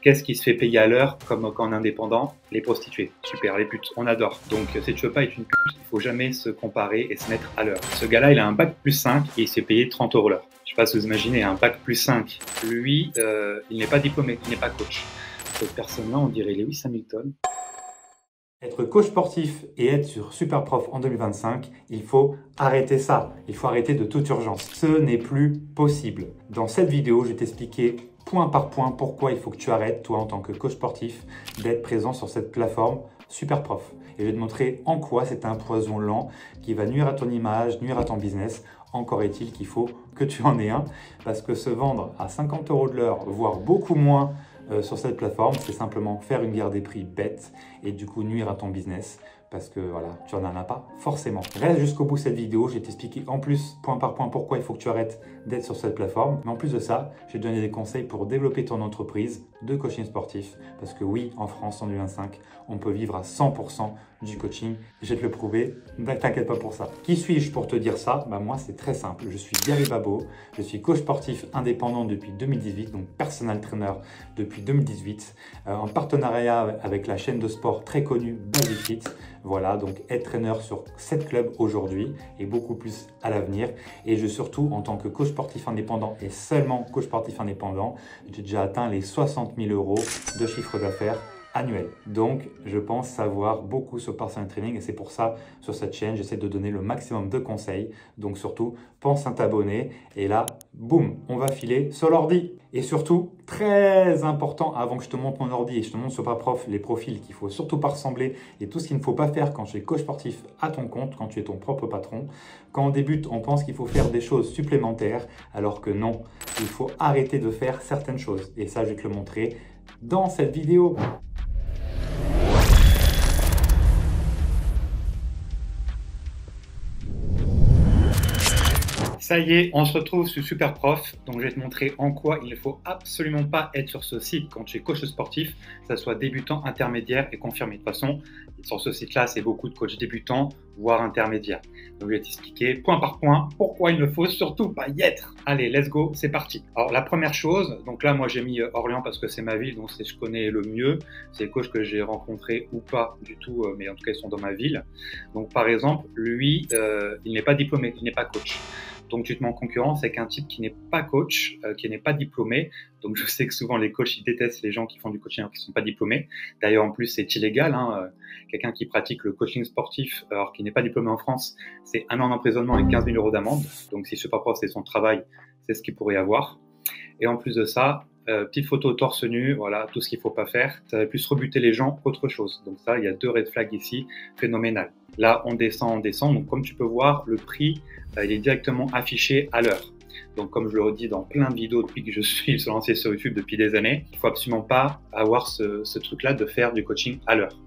Qu'est-ce qui se fait payer à l'heure comme en indépendant? Les prostituées. Super, les putes, on adore. Donc si tu veux pas être une pute, il faut jamais se comparer et se mettre à l'heure. Ce gars-là, il a un bac plus 5 et il s'est payé 30 € l'heure. Je sais pas si vous imaginez, un bac plus 5. Lui, il n'est pas diplômé, il n'est pas coach. Cette personne-là, on dirait Lewis Hamilton. Être coach sportif et être sur Superprof en 2025, il faut arrêter ça. Il faut arrêter de toute urgence. Ce n'est plus possible. Dans cette vidéo, je vais t'expliquer point par point pourquoi il faut que tu arrêtes, toi en tant que coach sportif, d'être présent sur cette plateforme Superprof. Et je vais te montrer en quoi c'est un poison lent qui va nuire à ton image, nuire à ton business. Encore est-il qu'il faut que tu en aies un, parce que se vendre à 50 € de l'heure, voire beaucoup moins, sur cette plateforme, c'est simplement faire une guerre des prix bête et du coup nuire à ton business parce que voilà, tu n'en as pas forcément. Reste jusqu'au bout de cette vidéo, je vais t'expliquer en plus, point par point, pourquoi il faut que tu arrêtes d'être sur cette plateforme. Mais en plus de ça, je vais te donner des conseils pour développer ton entreprise de coaching sportif. Parce que oui, en France, en 2025, on peut vivre à 100% du coaching. Je vais te le prouver, ne t'inquiète pas pour ça. Qui suis-je pour te dire ça? Moi, c'est très simple. Je suis Gary Babo, je suis coach sportif indépendant depuis 2018, donc personal trainer depuis 2018, en partenariat avec la chaîne de sport très connue Basic Fit. Voilà, donc être traîneur sur 7 clubs aujourd'hui et beaucoup plus à l'avenir. Et je surtout, en tant que coach sportif indépendant et seulement coach sportif indépendant, j'ai déjà atteint les 60 000 € de chiffre d'affaires annuel. Donc, je pense savoir beaucoup sur personal training et c'est pour ça, sur cette chaîne, j'essaie de donner le maximum de conseils. Donc, surtout, pense à t'abonner et là, boum, on va filer sur l'ordi. Et surtout, très important, avant que je te montre mon ordi et je te montre sur Superprof les profils qu'il ne faut surtout pas ressembler et tout ce qu'il ne faut pas faire quand tu es coach sportif à ton compte, quand tu es ton propre patron. Quand on débute, on pense qu'il faut faire des choses supplémentaires, alors que non, il faut arrêter de faire certaines choses. Et ça, je vais te le montrer dans cette vidéo. Ça y est, on se retrouve sur Superprof. Donc, je vais te montrer en quoi il ne faut absolument pas être sur ce site quand tu es coach sportif, que ce soit débutant, intermédiaire et confirmé. De toute façon, sur ce site-là, c'est beaucoup de coachs débutants, voire intermédiaires. Donc, je vais t'expliquer point par point pourquoi il ne faut surtout pas y être. Allez, let's go, c'est parti. Alors, la première chose, donc là, moi, j'ai mis Orléans parce que c'est ma ville, donc c'est ce que je connais le mieux. C'est les coachs que j'ai rencontrés ou pas du tout, mais en tout cas, ils sont dans ma ville. Donc, par exemple, lui, il n'est pas diplômé, il n'est pas coach. Donc, tu te mets en concurrence avec un type qui n'est pas coach, qui n'est pas diplômé. Donc, je sais que souvent, les coachs, ils détestent les gens qui font du coaching alors qu'ils ne sont pas diplômés. D'ailleurs, en plus, c'est illégal. Quelqu'un qui pratique le coaching sportif alors qu'il n'est pas diplômé en France, c'est 1 an d'emprisonnement et 15 000 € d'amende. Donc, si Superprof, c'est son travail, c'est ce qu'il pourrait avoir. Et en plus de ça, petite photo torse nu, voilà, tout ce qu'il ne faut pas faire. Ça va plus rebuter les gens qu'autre chose. Donc ça, il y a 2 red flags ici, phénoménal. Là, on descend. Donc comme tu peux voir, le prix, il est directement affiché à l'heure. Donc comme je le redis dans plein de vidéos depuis que je suis lancé sur YouTube depuis des années, il ne faut absolument pas avoir ce truc-là de faire du coaching à l'heure.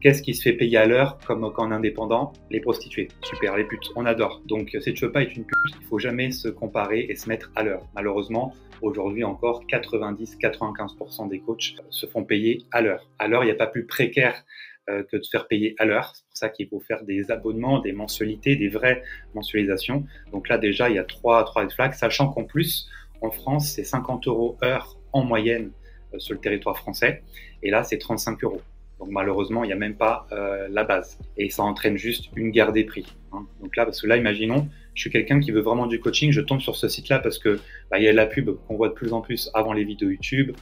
Qu'est-ce qui se fait payer à l'heure comme en indépendant? Les prostituées. Super, les putes, on adore. Donc si tu veux pas être une pute, il faut jamais se comparer et se mettre à l'heure. Malheureusement, aujourd'hui encore, 90-95% des coachs se font payer à l'heure. À l'heure, il n'y a pas plus précaire que de se faire payer à l'heure. C'est pour ça qu'il faut faire des abonnements, des mensualités, des vraies mensualisations. Donc là, déjà, il y a trois red flags, sachant qu'en plus, en France, c'est 50 € heure en moyenne sur le territoire français. Et là, c'est 35 €. Donc malheureusement, il n'y a même pas la base. Et ça entraîne juste une guerre des prix. Donc là, parce que là, imaginons, je suis quelqu'un qui veut vraiment du coaching, je tombe sur ce site-là parce que il y a la pub qu'on voit de plus en plus avant les vidéos YouTube,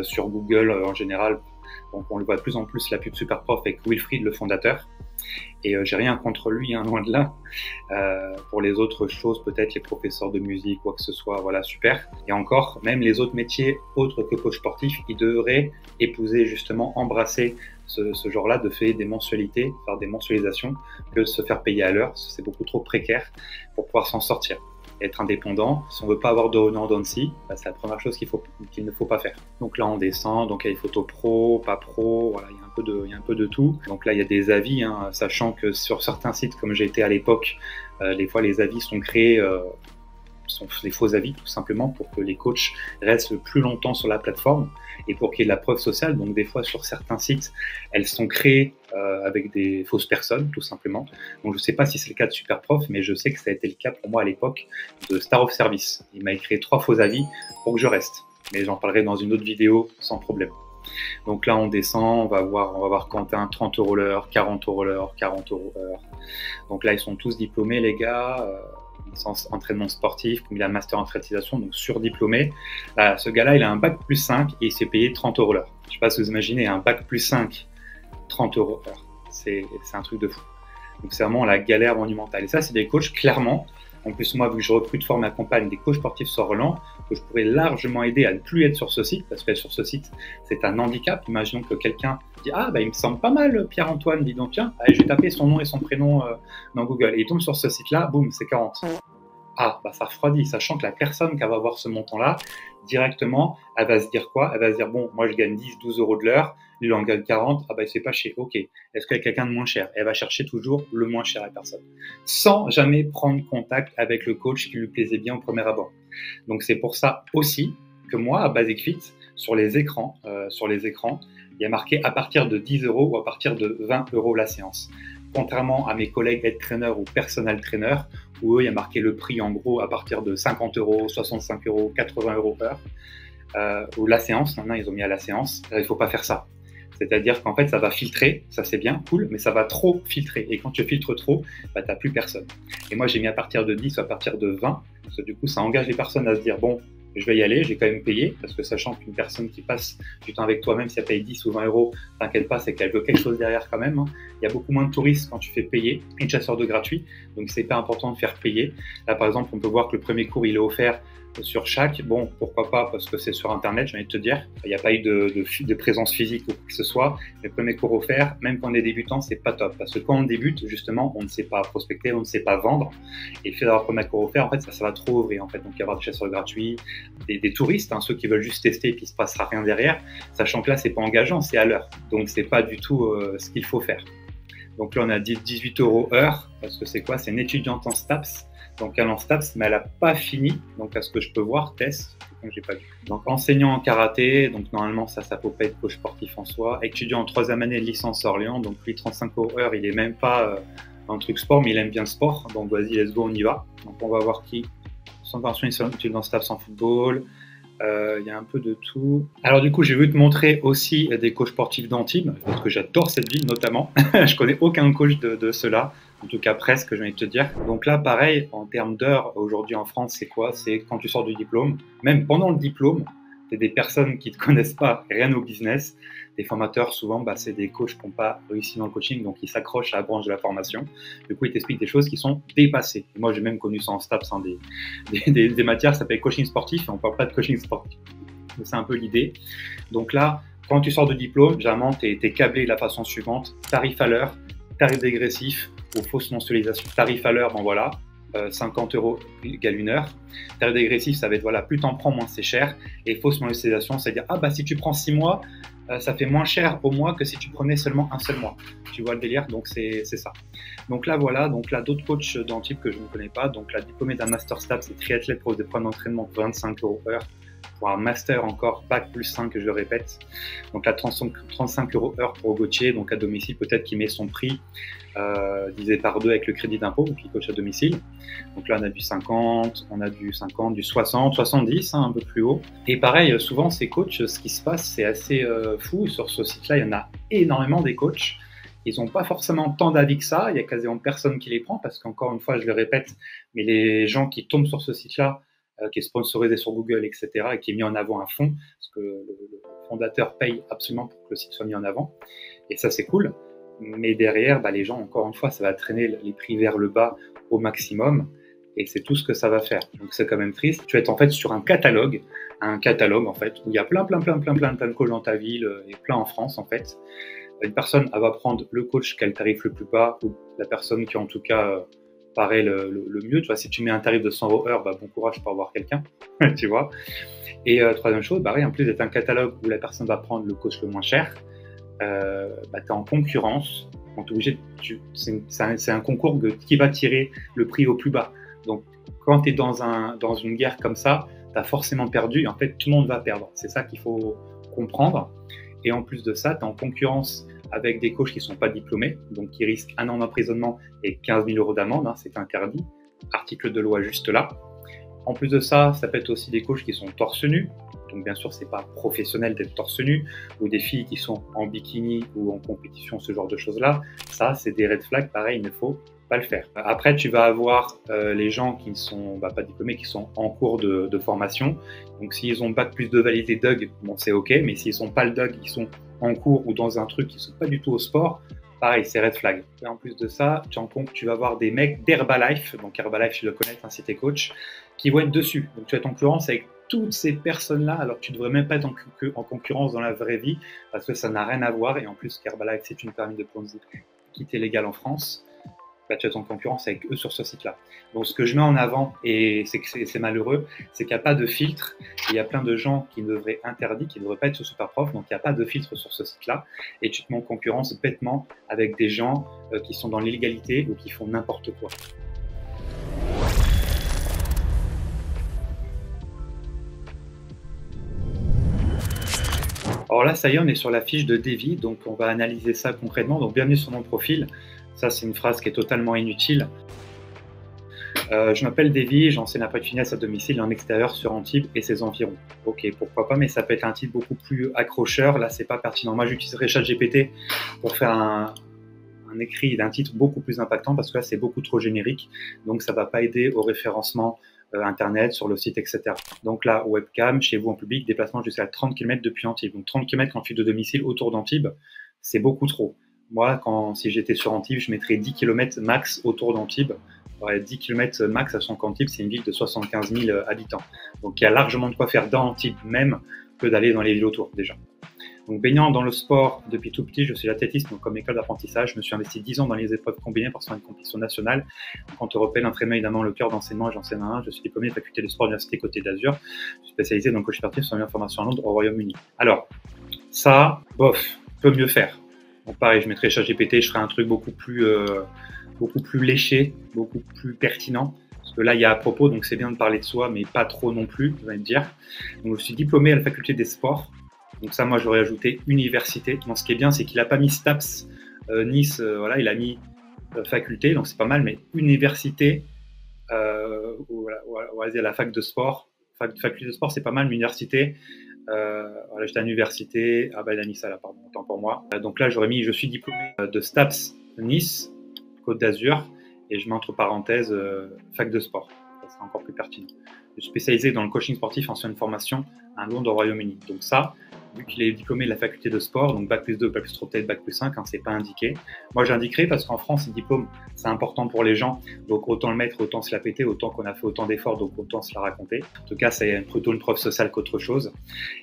sur Google en général. Donc on le voit de plus en plus, la pub Superprof avec Wilfried, le fondateur. Et j'ai rien contre lui, loin de là. Pour les autres choses, peut-être les professeurs de musique, quoi que ce soit, voilà, super. Et encore, même les autres métiers autres que coach sportif, ils devraient épouser justement, embrasser ce genre-là de faire des mensualités, faire des mensualisations, que de se faire payer à l'heure. C'est beaucoup trop précaire pour pouvoir s'en sortir. Être indépendant, si on veut pas avoir de redundancy, c'est la première chose qu'il ne faut pas faire. Donc là, on descend, donc il y a les photos pro, pas pro, voilà, il y a un peu de tout. Donc là, il y a des avis, sachant que sur certains sites, comme j'ai été à l'époque, des fois les avis sont créés, sont des faux avis, tout simplement, pour que les coachs restent le plus longtemps sur la plateforme et pour qu'il y ait de la preuve sociale. Donc des fois, sur certains sites, elles sont créées avec des fausses personnes, tout simplement. Donc je ne sais pas si c'est le cas de Superprof, mais je sais que ça a été le cas pour moi à l'époque de Star of Service. Il m'a écrit 3 faux avis pour que je reste. mais j'en parlerai dans une autre vidéo sans problème. Donc là, on descend, on va voir Quentin, 30 € l'heure, 40 € l'heure, 40 € l'heure. Donc là, ils sont tous diplômés, les gars, licence entraînement sportif, comme il a un master en athlétisation, donc surdiplômé. Là, ce gars-là, il a un bac plus 5 et il s'est payé 30 € l'heure. Je ne sais pas si vous imaginez, un bac plus 5, 30 € l'heure. C'est un truc de fou. Donc c'est vraiment la galère monumentale. Et ça, c'est des coachs, clairement. En plus, moi, vu que je recrute, forme et accompagne des coachs sportifs sur Orléans, que je pourrais largement aider à ne plus être sur ce site, parce qu'être sur ce site, c'est un handicap. Imaginons que quelqu'un dit « Ah, bah, il me semble pas mal, Pierre-Antoine, dis donc, tiens, allez, je vais taper son nom et son prénom dans Google. » Et il tombe sur ce site-là, boum, c'est 40. Ah, bah ça refroidit, sachant que la personne qui va voir ce montant-là, directement, elle va se dire quoi? Elle va se dire, bon, moi je gagne 10, 12 € de l'heure, lui il en gagne 40, ah bah c'est pas cher, ok. Est-ce qu'il y a quelqu'un de moins cher? Elle va chercher toujours le moins cher à la personne, sans jamais prendre contact avec le coach qui lui plaisait bien au premier abord. Donc c'est pour ça aussi que moi, à Basic Fit, sur les écrans, il y a marqué à partir de 10 € ou à partir de 20 € la séance. Contrairement à mes collègues head trainers ou personal trainers, où eux, il y a marqué le prix en gros à partir de 50 €, 65 €, 80 € heure, ou la séance, maintenant ils ont mis à la séance, il ne faut pas faire ça. C'est-à-dire qu'en fait, ça va filtrer, ça c'est bien, cool, mais ça va trop filtrer. Et quand tu filtres trop, bah, tu n'as plus personne. Et moi, j'ai mis à partir de 10 ou à partir de 20, parce que du coup, ça engage les personnes à se dire, bon, je vais y aller, j'ai quand même payé, parce que sachant qu'une personne qui passe du temps avec toi, même si elle paye 10 ou 20 €, t'inquiète pas, c'est qu'elle veut quelque chose derrière quand même. Hein. Il y a beaucoup moins de touristes quand tu fais payer et de chasseurs de gratuit, donc c'est pas important de faire payer. Là, par exemple, on peut voir que le premier cours, il est offert sur chaque. Bon, pourquoi pas, parce que c'est sur Internet, j'ai envie de te dire. Il n'y a pas eu de présence physique ou quoi que ce soit. Le premier cours offert, même quand on est débutant, c'est pas top, parce que quand on débute, justement, on ne sait pas prospecter, on ne sait pas vendre. Et le fait d'avoir le premier cours offert, en fait, ça va trop ouvrir, en fait. Donc, il y avoir des chasseurs gratuits, des touristes, hein, ceux qui veulent juste tester et puis il se passera rien derrière, sachant que là, c'est pas engageant, c'est à l'heure. Donc, c'est pas du tout ce qu'il faut faire. Donc là, on a dit 18 € heure, parce que c'est quoi? C'est une étudiante en STAPS. Donc elle en STAPS, mais elle n'a pas fini. Donc à ce que je peux voir, test, donc j'ai pas vu. Donc enseignant en karaté, donc normalement ça peut pas être coach sportif en soi. Étudiant en 3e année de licence Orléans, donc lui 35 € heure, il est même pas un truc sport, mais il aime bien le sport. Donc vas-y, let's go, on y va. Donc on va voir qui. Sans pension, étudiant en STAPS en football. Il y a un peu de tout. Alors du coup, j'ai voulu te montrer aussi des coachs sportifs d'Antibes, parce que j'adore cette ville notamment. Je connais aucun coach de ceux-là, en tout cas presque, j'ai envie de te dire. Donc là, pareil, en termes d'heures, aujourd'hui en France, c'est quoi? C'est quand tu sors du diplôme, même pendant le diplôme, c'est des personnes qui ne te connaissent pas, rien au business. Des formateurs, souvent, c'est des coachs qui n'ont pas réussi dans le coaching, donc ils s'accrochent à la branche de la formation. Du coup, ils t'expliquent des choses qui sont dépassées. Moi, j'ai même connu ça en STAPS, hein, des matières, ça s'appelle coaching sportif, et on ne parle pas de coaching sportif. C'est un peu l'idée. Donc là, quand tu sors de diplôme, généralement, tu es câblé de la façon suivante. Tarif à l'heure, tarif dégressif ou fausse mensualisation. Tarif à l'heure, bon voilà, 50 € égale 1 heure. Tarif dégressif, ça va être voilà, plus t'en prends, moins c'est cher. Et fausse mensualisation, c'est-à-dire si tu prends 6 mois, ça fait moins cher au mois que si tu prenais seulement un seul mois. Tu vois le délire, donc c'est ça. Donc là voilà, donc là d'autres coachs d'Antibes que je ne connais pas. Donc la diplômée d'un master STAPS, c'est triathlète pour des programmes d'entraînement 25 € heure. Pour un master encore, bac plus 5, je le répète. Donc là, 35 € heure pour Gauthier, donc à domicile, peut-être qu'il met son prix divisé par 2 avec le crédit d'impôt, donc il coach à domicile. Donc là, on a du 50, du 60, 70, un peu plus haut. Et pareil, souvent, ces coachs, ce qui se passe, c'est assez fou. Sur ce site-là, il y en a énormément des coachs. Ils n'ont pas forcément tant d'avis que ça. Il y a quasiment personne qui les prend parce qu'encore une fois, je le répète, mais les gens qui tombent sur ce site-là, qui est sponsorisé sur Google, etc., et qui est mis en avant à fond, parce que le fondateur paye absolument pour que le site soit mis en avant, et ça c'est cool, mais derrière, les gens, encore une fois, ça va traîner les prix vers le bas au maximum, et c'est tout ce que ça va faire, donc c'est quand même triste. Tu vas être en fait sur un catalogue en fait, où il y a plein de coachs dans ta ville, et plein en France en fait. Une personne, elle va prendre le coach qui a le tarif le plus bas, ou la personne qui en tout cas paraît le mieux. Tu vois, si tu mets un tarif de 100 € heure, bon courage pour avoir quelqu'un, tu vois. Et troisième chose, en plus d'être un catalogue où la personne va prendre le coach le moins cher, tu es en concurrence. Donc, c'est un concours qui va tirer le prix au plus bas. Donc, quand tu es dans une guerre comme ça, tu as forcément perdu. Et en fait, tout le monde va perdre. C'est ça qu'il faut comprendre. Et en plus de ça, tu es en concurrence avec des coachs qui ne sont pas diplômés, donc qui risquent 1 an d'emprisonnement et 15 000 € d'amende, c'est interdit, article de loi juste là. En plus de ça, ça peut être aussi des coachs qui sont torse nu, Donc bien sûr, c'est pas professionnel d'être torse nu, ou des filles qui sont en bikini ou en compétition, ce genre de choses-là. Ça, c'est des red flags, pareil, il ne faut pas le faire. Après, tu vas avoir les gens qui ne sont pas diplômés, qui sont en cours de formation. Donc s'ils ont bac plus 2 validé DUG, bon c'est ok, mais s'ils sont pas le DUG, ils sont en cours ou dans un truc qui ne sont pas du tout au sport, pareil, c'est red flag. Et en plus de ça, tu vas avoir des mecs d'Herbalife, donc Herbalife, tu le connais hein, si t'es coach, qui vont être dessus. Donc tu vas être en concurrence avec toutes ces personnes-là, alors que tu ne devrais même pas être en concurrence dans la vraie vie, parce que ça n'a rien à voir, et en plus qu'Herbalife, c'est une pyramide de Ponzi qui est légale en France, bah, tu es en concurrence avec eux sur ce site-là. Donc ce que je mets en avant, et c'est malheureux, c'est qu'il n'y a pas de filtre. Il y a plein de gens qui devraient interdire, qui ne devraient pas être sur Superprof, donc il n'y a pas de filtre sur ce site-là. Et tu te mets en concurrence bêtement avec des gens qui sont dans l'illégalité ou qui font n'importe quoi. Alors là, ça y est, on est sur la fiche de Davy, donc on va analyser ça concrètement. Donc bienvenue sur mon profil. Ça, c'est une phrase qui est totalement inutile. Je m'appelle Davy, j'enseigne la finesse à domicile en extérieur sur Antibes et ses environs. Ok, pourquoi pas, mais ça peut être un titre beaucoup plus accrocheur. Là, c'est pas pertinent. Moi, j'utiliserai ChatGPT pour faire un écrit d'un titre beaucoup plus impactant parce que là, c'est beaucoup trop générique. Donc, ça va pas aider au référencement Internet, sur le site, etc. Donc là, webcam, chez vous en public, déplacement jusqu'à 30 km depuis Antibes. Donc 30 km en fuite de domicile autour d'Antibes, c'est beaucoup trop. Moi, si j'étais sur Antibes, je mettrais 10 km max autour d'Antibes. 10 km max, sachant qu'Antibes, c'est une ville de 75 000 habitants. Donc il y a largement de quoi faire dans Antibes même que d'aller dans les villes autour déjà. Donc baignant dans le sport depuis tout petit, je suis athlétiste, donc comme école d'apprentissage, je me suis investi 10 ans dans les épreuves combinées pour faire une compétition nationale. Quand européenne, entraînement évidemment le cœur d'enseignement, j'enseigne un. Je suis diplômé de la faculté de sport de l'Université Côte d'Azur. Je suis spécialisé dans le coach sportif sur une formation à Londres au Royaume-Uni. Alors, ça, bof, peut mieux faire. Donc pareil, je mettrai ChatGPT, je ferai un truc beaucoup plus léché, beaucoup plus pertinent. Parce que là, il y a à propos, donc c'est bien de parler de soi, mais pas trop non plus, vous allez me dire. Donc je suis diplômé à la faculté des sports. Donc ça, moi, j'aurais ajouté université. Donc ce qui est bien, c'est qu'il n'a pas mis STAPS, Nice, voilà, il a mis faculté, donc c'est pas mal, mais université, on va dire la fac de sport. Faculté de sport, c'est pas mal, mais université, voilà, j'étais à l'université, ah bah il a mis ça là, pardon, autant pour moi. Donc là, j'aurais mis, je suis diplômé de STAPS, Nice, Côte d'Azur, et je mets entre parenthèses fac de sport. Ça sera encore plus pertinent. Je suis spécialisé dans le coaching sportif en une formation à Londres au Royaume-Uni. Donc ça, vu qu'il est diplômé de la faculté de sport, donc bac plus 2, bac plus 3, peut-être bac plus 5, hein, c'est pas indiqué. Moi j'indiquerai parce qu'en France, le diplôme, c'est important pour les gens, donc autant le mettre, autant se la péter, autant qu'on a fait autant d'efforts, donc autant se la raconter. En tout cas, c'est plutôt une preuve sociale qu'autre chose.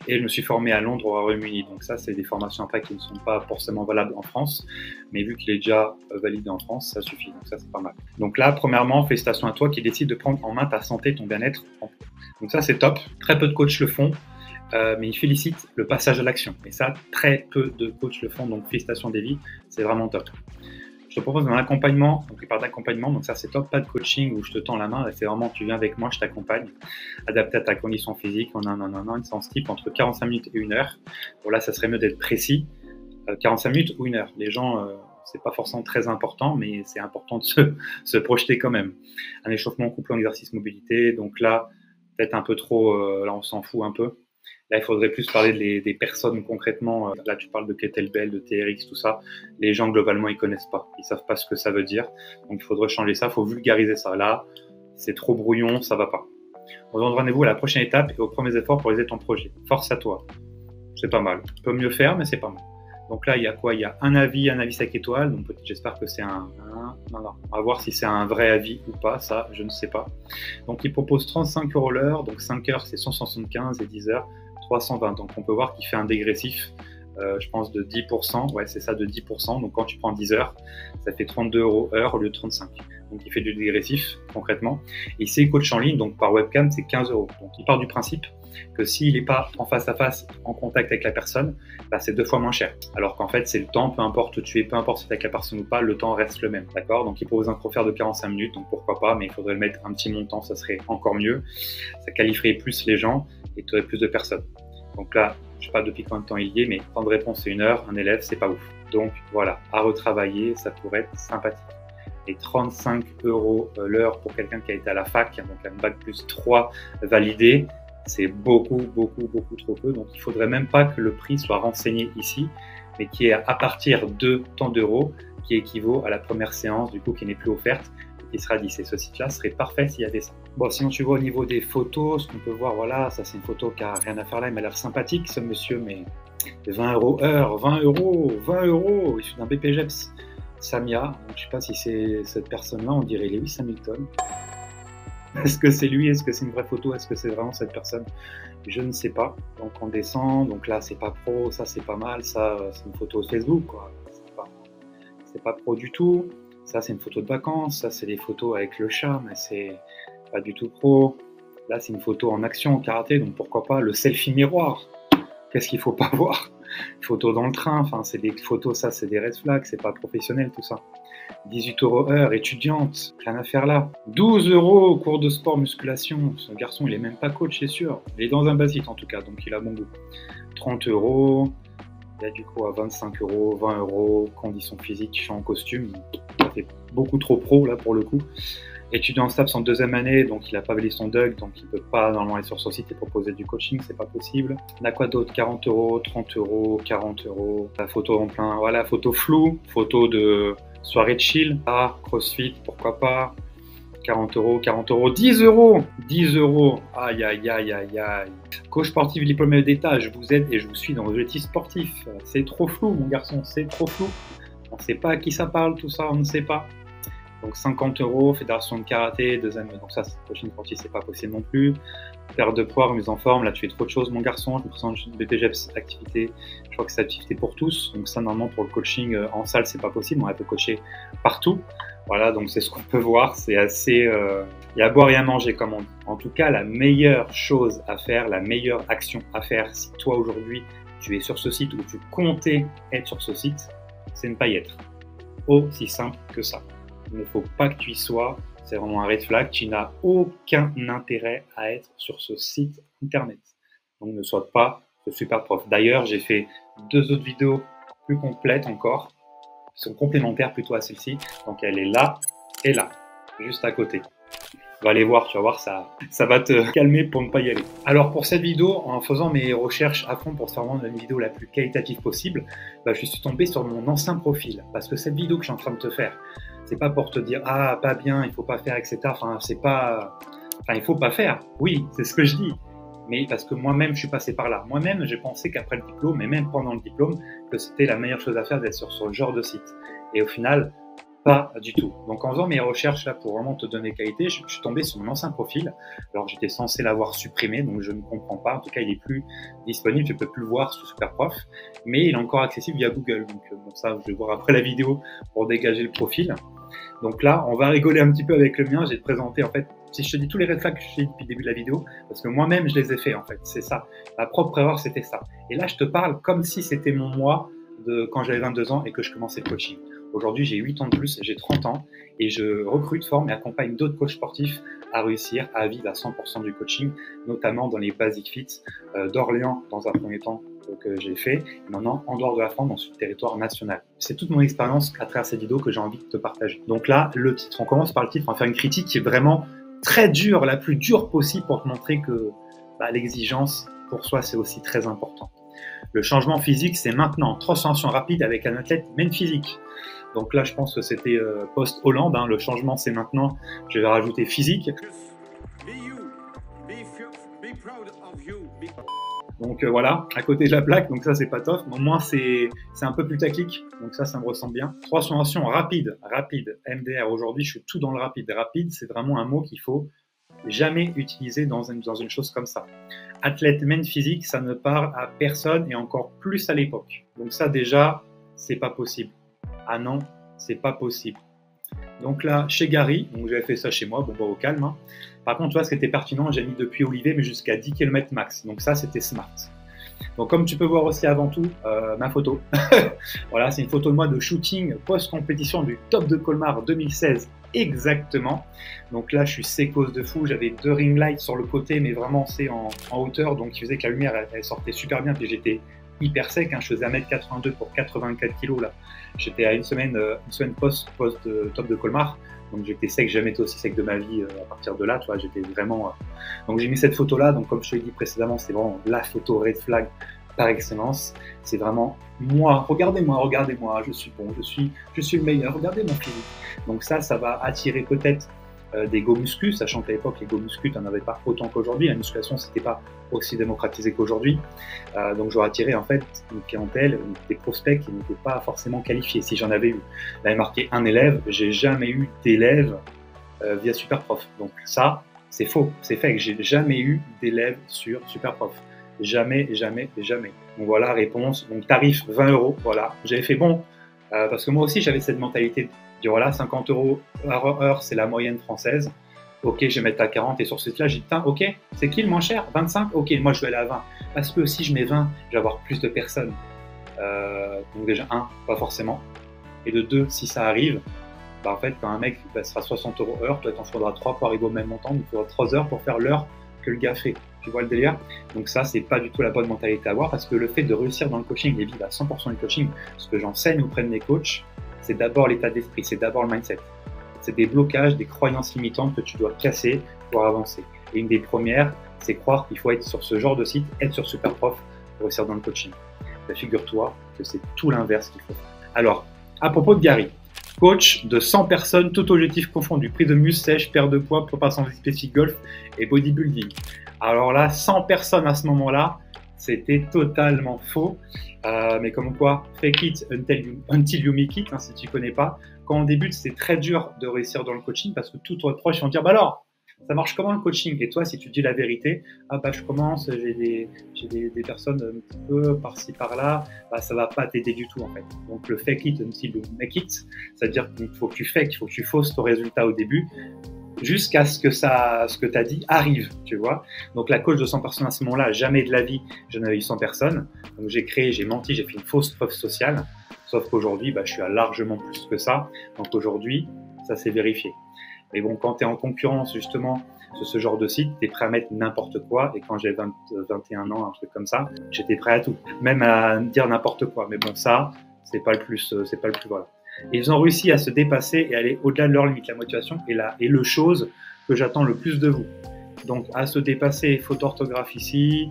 Et je me suis formé à Londres au Royaume-Uni, donc ça, c'est des formations après qui ne sont pas forcément valables en France, mais vu qu'il est déjà validé en France, ça suffit, donc ça c'est pas mal. Donc là, premièrement, félicitations à toi qui décide de prendre en main ta santé, ton bien-être. Donc ça, c'est top. Très peu de coachs le font. Mais ils félicitent le passage à l'action. Et ça, très peu de coachs le font, donc félicitations Davy, c'est vraiment top. Je te propose un accompagnement, donc il parle d'accompagnement, donc ça c'est top, pas de coaching où je te tends la main, c'est vraiment tu viens avec moi, je t'accompagne, adapté à ta condition physique, on a une séance type entre 45 minutes et 1 heure. Bon là, ça serait mieux d'être précis, 45 minutes ou 1 heure. Les gens, c'est pas forcément très important, mais c'est important de se projeter quand même. Un échauffement couplé en exercice mobilité, donc là, peut-être un peu trop, là on s'en fout un peu. Là, il faudrait plus parler des personnes concrètement. Là, tu parles de kettlebell, de TRX, tout ça. Les gens, globalement, ils connaissent pas. Ils savent pas ce que ça veut dire. Donc, il faudrait changer ça. Il faut vulgariser ça. Là, c'est trop brouillon, ça va pas. On se donne rendez-vous à la prochaine étape et aux premiers efforts pour réaliser ton projet. Force à toi. C'est pas mal. On peut mieux faire, mais c'est pas mal. Donc là, il y a quoi? Il y a un avis 5 étoiles. Donc, j'espère que c'est non. On va voir si c'est un vrai avis ou pas. Ça, je ne sais pas. Donc, il propose 35 € l'heure. Donc, 5 heures, c'est 175 et 10 heures. 320, donc on peut voir qu'il fait un dégressif, je pense de 10%, ouais c'est ça, de 10%, donc quand tu prends 10 heures, ça fait 32 € heure au lieu de 35, donc il fait du dégressif concrètement, et c'est coach en ligne, donc par webcam c'est 15 €, donc il part du principe que s'il n'est pas en face à face, en contact avec la personne, bah, c'est 2 fois moins cher, alors qu'en fait c'est le temps, peu importe où tu es, peu importe si tu es avec la personne ou pas, le temps reste le même, d'accord? Donc il propose un croffert de 45 minutes, donc pourquoi pas, mais il faudrait le mettre un petit montant, ça serait encore mieux, ça qualifierait plus les gens, et tu aurais plus de personnes. Donc là, je ne sais pas depuis combien de temps il y est, mais temps de réponse c'est 1 heure, un élève, c'est pas ouf. Donc voilà, à retravailler, ça pourrait être sympathique. Et 35 € l'heure pour quelqu'un qui a été à la fac, donc un bac plus 3 validé, c'est beaucoup trop peu. Donc il faudrait même pas que le prix soit renseigné ici, mais qui est à partir de tant d'euros, qui équivaut à la première séance, du coup, qui n'est plus offerte, et qui sera dit. Et ce site-là serait parfait s'il y avait ça. Bon, sinon, tu vois au niveau des photos, ce qu'on peut voir, voilà, ça c'est une photo qui a rien à faire là, il m'a l'air sympathique, ce monsieur, mais 20 € heure, 20 €, il suit d'un BPGEPS. Samia, donc je sais pas si c'est cette personne-là, on dirait Lewis Hamilton. Est-ce que c'est lui? Est-ce que c'est une vraie photo? Est-ce que c'est vraiment cette personne? Je ne sais pas. Donc on descend, donc là c'est pas pro, ça c'est pas mal, ça c'est une photo de Facebook, quoi. C'est pas pro du tout. Ça c'est une photo de vacances, ça c'est des photos avec le chat, mais c'est pas du tout pro. Là c'est une photo en action, en karaté, donc pourquoi pas le selfie miroir. Qu'est-ce qu'il faut pas voir? Photos dans le train, enfin c'est des photos, ça c'est des red flags, c'est pas professionnel tout ça. 18 € heure, étudiante, rien à faire là. 12 € cours de sport musculation, ce garçon il est même pas coach, c'est sûr. Il est dans un basique en tout cas, donc il a bon goût. 30 €, il y a du coup à 25 €, 20 €, conditions physiques, je suis en costume, ça fait beaucoup trop pro là pour le coup. Étudiant en STAPS en deuxième année, donc il n'a pas validé son DUG, donc il ne peut pas normalement aller sur son site et proposer du coaching, c'est pas possible. On a quoi d'autre? 40 €, 30 €, 40 €. La photo en plein, voilà, photo floue, photo de soirée de chill. Ah, CrossFit, pourquoi pas. 40 €, 40 €, 10 €, 10 €. Aïe, aïe, aïe, aïe, aïe. Coach sportif diplômé d'État, je vous aide et je vous suis dans vos objectifs sportifs. C'est trop flou, mon garçon, c'est trop flou. On ne sait pas à qui ça parle, tout ça, on ne sait pas. Donc 50 €, fédération de karaté, deuxième, donc ça, coaching sportif, c'est pas possible non plus. Perte de poids, remise en forme, là tu fais trop de choses, mon garçon. Je me présente BPGEPS activité, je crois que c'est activité pour tous. Donc ça, normalement, pour le coaching en salle, c'est pas possible, on peut coacher partout. Voilà, donc c'est ce qu'on peut voir, c'est assez. Il y a à boire et à manger, comme on dit. En tout cas, la meilleure chose à faire, la meilleure action à faire, si toi aujourd'hui tu es sur ce site ou tu comptais être sur ce site, c'est ne pas y être. Aussi simple que ça. Il ne faut pas que tu y sois, c'est vraiment un red flag, tu n'as aucun intérêt à être sur ce site internet. Donc ne sois pas ce super prof. D'ailleurs, j'ai fait 2 autres vidéos plus complètes encore, qui sont complémentaires plutôt à celle-ci. Donc elle est là et là, juste à côté. Va aller voir, tu vas voir, ça va te calmer pour ne pas y aller. Alors pour cette vidéo, en faisant mes recherches à fond pour se faire rendre une vidéo la plus qualitative possible, je suis tombé sur mon ancien profil. Parce que cette vidéo que je suis en train de te faire, c'est pas pour te dire « Ah, pas bien, il faut pas faire, etc. » Enfin, c'est pas... Enfin, il faut pas faire. Oui, c'est ce que je dis. Mais parce que moi-même, je suis passé par là. Moi-même, j'ai pensé qu'après le diplôme, et même pendant le diplôme, que c'était la meilleure chose à faire d'être sur ce genre de site. Et au final, pas du tout. Donc en faisant mes recherches là pour vraiment te donner qualité, je suis tombé sur mon ancien profil. Alors j'étais censé l'avoir supprimé, donc je ne comprends pas. En tout cas, il est plus disponible, je peux plus le voir sous Superprof, mais il est encore accessible via Google. Donc bon, ça, je vais voir après la vidéo pour dégager le profil. Donc là, on va rigoler un petit peu avec le mien. Je vais te présenter en fait, si je te dis tous les red flags que je t'ai dit depuis le début de la vidéo, parce que moi-même je les ai faits en fait. C'est ça. Ma propre erreur, c'était ça. Et là, je te parle comme si c'était mon moi de quand j'avais 22 ans et que je commençais le coaching. Aujourd'hui, j'ai 8 ans de plus, j'ai 30 ans et je recrute, forme et accompagne d'autres coachs sportifs à réussir à vivre à 100% du coaching, notamment dans les Basic Fit d'Orléans dans un premier temps que j'ai fait, et maintenant en dehors de la France, dans le territoire national. C'est toute mon expérience à travers cette vidéo que j'ai envie de te partager. Donc là, le titre, on commence par le titre, on va faire une critique qui est vraiment très dure, la plus dure possible pour te montrer que l'exigence pour soi, c'est aussi très important. Le changement physique, c'est maintenant. Transformation rapide avec un athlète main physique. Donc là, je pense que c'était post-Hollande. Le changement, c'est maintenant. Je vais rajouter physique. Donc voilà, à côté de la plaque. Donc ça, c'est pas top. Au moins, c'est un peu plus tactique. Donc ça me ressemble bien. Transformation rapide. MDR. Aujourd'hui, je suis tout dans le rapide. Rapide, c'est vraiment un mot qu'il faut jamais utiliser dans une chose comme ça. Athlète main physique, ça ne parle à personne et encore plus à l'époque. Donc ça déjà, c'est pas possible. Ah non, c'est pas possible. Donc là, chez Gary, donc j'avais fait ça chez moi, bon au calme. Par contre, tu vois, ce qui était pertinent, j'ai mis depuis Olivier, mais jusqu'à 10 km max. Donc ça, c'était smart. Donc comme tu peux voir aussi avant tout, ma photo. Voilà, c'est une photo de moi de shooting post-compétition du Top de Colmar 2016. Exactement. Donc là, je suis sécose de fou. J'avais 2 ring lights sur le côté, mais vraiment c'est en hauteur, donc qui faisait que la lumière elle sortait super bien. Puis j'étais hyper sec. Je faisais 1m82 pour 84 kg là. J'étais à une semaine post Top de Colmar. Donc j'étais sec, j'ai jamais été aussi sec de ma vie à partir de là, tu vois, j'étais vraiment... Donc j'ai mis cette photo-là, donc comme je te l'ai dit précédemment, c'est vraiment la photo red flag par excellence. C'est vraiment moi, regardez-moi, je suis bon, je suis le meilleur, regardez mon physique. Donc ça va attirer peut-être des go muscu, sachant qu'à l'époque les go muscu, tu n'en avais pas autant qu'aujourd'hui, la musculation c'était pas aussi démocratisé qu'aujourd'hui, donc j'aurais attiré en fait une clientèle, des prospects qui n'étaient pas forcément qualifiés, si j'en avais eu. Là il y a marqué un élève, j'ai jamais eu d'élève via Superprof, donc ça c'est faux, c'est fait que j'ai jamais eu d'élève sur Superprof, jamais. Donc voilà, réponse, donc tarif 20 €, voilà, j'avais fait bon, parce que moi aussi j'avais cette mentalité. Voilà, 50 € par heure, c'est la moyenne française. Ok, je vais mettre à 40 et sur ce site-là, j'ai dit, putain, ok, c'est qui le moins cher? 25? Ok, moi je vais aller à 20. Parce que si je mets 20, je vais avoir plus de personnes. Donc déjà, un, pas forcément. Et de deux, si ça arrive, bah en fait, quand un mec sera 60 € heure, toi, t'en faudra 3 pour arriver au même montant, donc il faudra 3 heures pour faire l'heure que le gars fait. Tu vois le délire? Donc ça, c'est pas du tout la bonne mentalité à avoir, parce que le fait de réussir dans le coaching et vivre à 100% du coaching, ce que j'enseigne auprès de mes coachs, c'est d'abord l'état d'esprit, c'est d'abord le mindset. C'est des blocages, des croyances limitantes que tu dois casser pour avancer. Et une des premières, c'est croire qu'il faut être sur ce genre de site, être sur Superprof pour réussir dans le coaching. Ben, figure-toi que c'est tout l'inverse qu'il faut faire. Alors, à propos de Gary, coach de 100 personnes, tout objectif confondu, prise de muscle sèche, perte de poids, préparation spécifique golf et bodybuilding. Alors là, 100 personnes à ce moment-là, c'était totalement faux. Mais comme quoi, fake it until you make it, hein, si tu ne connais pas. Quand on débute, c'est très dur de réussir dans le coaching parce que tous tes proches vont dire, bah alors, ça marche comment le coaching? Et toi, si tu dis la vérité, ah bah je commence, j'ai des personnes un petit peu par-ci par-là, bah ça va pas t'aider du tout en fait. Donc le fake it until you make it, c'est-à-dire qu'il faut que tu fake, il faut que tu fausses ton résultat au début, jusqu'à ce que tu as dit arrive, tu vois. Donc la coach de 100 personnes à ce moment-là, jamais de la vie, je n'avais eu 100 personnes. Donc j'ai menti, j'ai fait une fausse preuve sociale. Sauf qu'aujourd'hui, bah, je suis à largement plus que ça. Donc aujourd'hui, ça s'est vérifié. Mais bon, quand tu es en concurrence justement sur ce genre de site, tu es prêt à mettre n'importe quoi. Et quand j'ai 21 ans, un truc comme ça, j'étais prêt à tout. Même à dire n'importe quoi. Mais bon, ça, c'est pas le plus voilà. Et ils ont réussi à se dépasser et aller au-delà de leurs limites. La motivation est le chose que j'attends le plus de vous. Donc, à se dépasser, faute d'orthographe ici,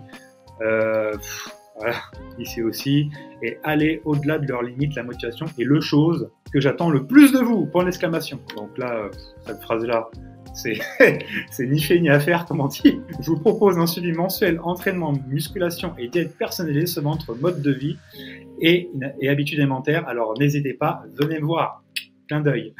voilà, ici aussi, et aller au-delà de leurs limites, la motivation est le chose que j'attends le plus de vous, point d'exclamation. Donc là, cette phrase-là, c'est ni fait ni à faire, comme on dit. Je vous propose un suivi mensuel, entraînement, musculation et diète personnalisée selon votre mode de vie et habitudes alimentaires. Alors n'hésitez pas, venez me voir. Clin d'œil.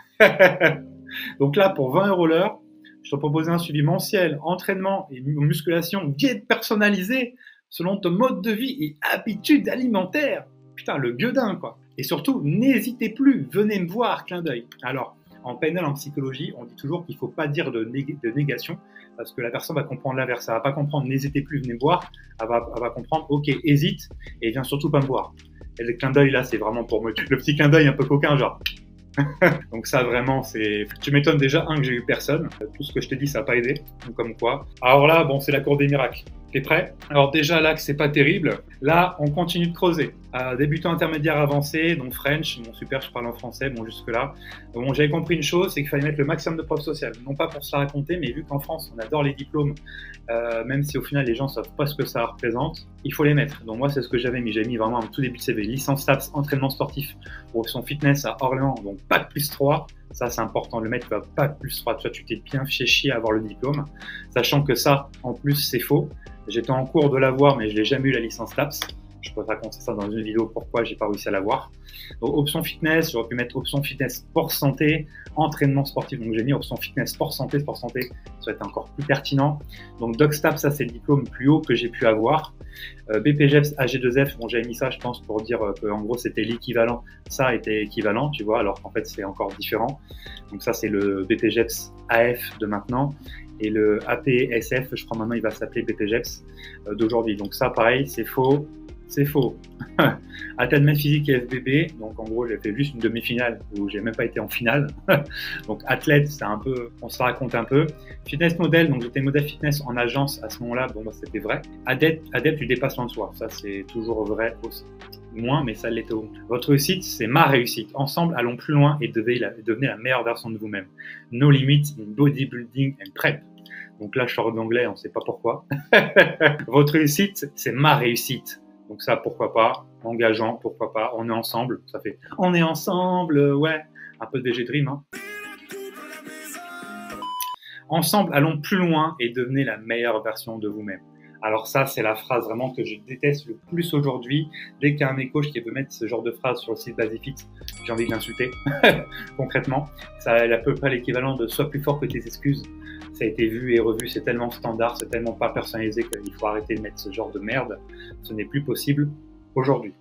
Donc là, pour 20 € l'heure, je te propose un suivi mensuel, entraînement et musculation, diète personnalisée selon ton mode de vie et habitudes alimentaires. Putain, le gueudin, quoi. Et surtout, n'hésitez plus, venez me voir, clin d'œil. Alors, en PNL, en psychologie, on dit toujours qu'il ne faut pas dire de négation parce que la personne va comprendre l'inverse. Elle ne va pas comprendre, n'hésitez plus, venez me voir. Elle va comprendre, ok, hésite et viens surtout pas me voir. Et le clin d'œil, là, c'est vraiment pour me... Le petit clin d'œil un peu coquin, genre... Donc ça vraiment c'est... Tu m'étonnes déjà, que j'ai eu personne. Tout ce que je t'ai dit ça n'a pas aidé. Donc comme quoi. Alors là bon c'est la cour des miracles. T'es prêt? Alors déjà là que c'est pas terrible. Là on continue de creuser. Débutant intermédiaire avancé, donc French, bon super je parle en français, bon jusque là. Bon j'avais compris une chose, c'est qu'il fallait mettre le maximum de preuves sociales. Non pas pour se la raconter, mais vu qu'en France on adore les diplômes, même si au final les gens savent pas ce que ça représente, il faut les mettre. Donc moi c'est ce que j'avais mis. J'ai mis vraiment un tout début de CV. Licence TAPS, entraînement sportif, option fitness à Orléans, donc Bac plus 3, ça c'est important de le mettre, tu vas Bac plus 3, toi tu t'es bien fait chier à avoir le diplôme, sachant que ça en plus c'est faux, j'étais en cours de l'avoir mais je n'ai jamais eu la licence TAPS, je peux te raconter ça dans une vidéo pourquoi j'ai pas réussi à l'avoir. Donc option fitness, j'aurais pu mettre option fitness sport santé, entraînement sportif, donc j'ai mis option fitness sport santé, ça aurait été encore plus pertinent. Donc DocStap, ça c'est le diplôme plus haut que j'ai pu avoir. BPGEPS AG2F, bon j'avais mis ça je pense pour dire que en gros c'était l'équivalent, ça était équivalent tu vois, alors qu'en fait c'est encore différent. Donc ça c'est le BPGEPS AF de maintenant et le APSF, je crois maintenant il va s'appeler BPGEPS d'aujourd'hui. Donc ça pareil c'est faux, c'est faux. Athlète maths physique et FBB, donc en gros j'ai fait juste une demi-finale où j'ai même pas été en finale. Donc athlète, c'est un peu, on se raconte un peu. Fitness modèle, donc j'étais modèle fitness en agence à ce moment-là, bon bah c'était vrai. Adepte du dépassement de soi, ça c'est toujours vrai aussi. Moins, mais ça l'était au moins. Votre réussite, c'est ma réussite. Ensemble, allons plus loin et devenez la meilleure version de vous-même. No limits in bodybuilding and prep. Donc là, je sors d'anglais, on ne sait pas pourquoi. Votre réussite, c'est ma réussite. Donc ça, pourquoi pas. Engageant, pourquoi pas. On est ensemble, ça fait « on est ensemble », ouais. Un peu de DG Dream, hein. Ensemble, allons plus loin et devenez la meilleure version de vous-même. Alors ça, c'est la phrase vraiment que je déteste le plus aujourd'hui. Dès qu'il y a un de mes coachs qui veut mettre ce genre de phrase sur le site Basifit, j'ai envie de l'insulter, concrètement. Ça n'a à peu près l'équivalent de « sois plus fort que tes excuses ». Ça a été vu et revu, c'est tellement standard, c'est tellement pas personnalisé qu'il faut arrêter de mettre ce genre de merde. Ce n'est plus possible aujourd'hui.